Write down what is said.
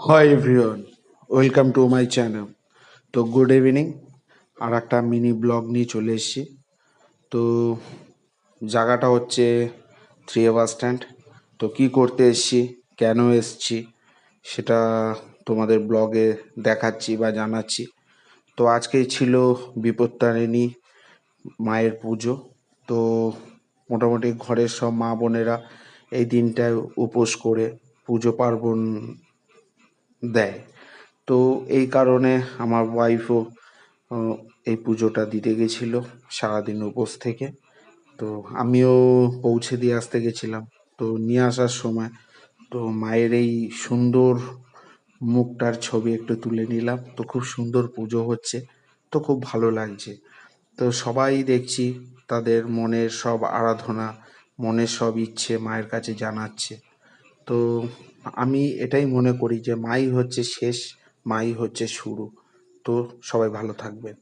Hi everyone, welcome to my channel. তো good evening. আর একটা mini blog নিয়ে চলে এসেছি। তো জায়গাটা হচ্ছে 3A বাস স্ট্যান্ড। তো কী করতে এসেছি, কেন এসেছি, সেটা তোমাদের ব্লগে দেখাচ্ছি বা জানাচ্ছি। তো আজকেই ছিল বিপত্তারিণী মায়ের পুজো। তো মোটামুটি ঘরের সব মা বোনেরা এই দিনটায় উপোস করে পুজো পার্বণ দেয়। তো এই কারণে আমার ওয়াইফও এই পুজোটা দিতে গেছিলো সারাদিন উপোস থেকে। তো আমিও পৌঁছে দিয়ে আসতে গেছিলাম। তো নিয়ে আসার সময় তো মায়ের এই সুন্দর মুখটার ছবি একটু তুলে নিলাম। তো খুব সুন্দর পুজো হচ্ছে, তো খুব ভালো লাগছে। তো সবাই দেখছি তাদের মনের সব আরাধনা, মনের সব ইচ্ছে মায়ের কাছে জানাচ্ছে। তো আমি এটাই মনে করি যে মাই হচ্ছে শেষ, মাই হচ্ছে শুরু। তো সবাই ভালো থাকবেন।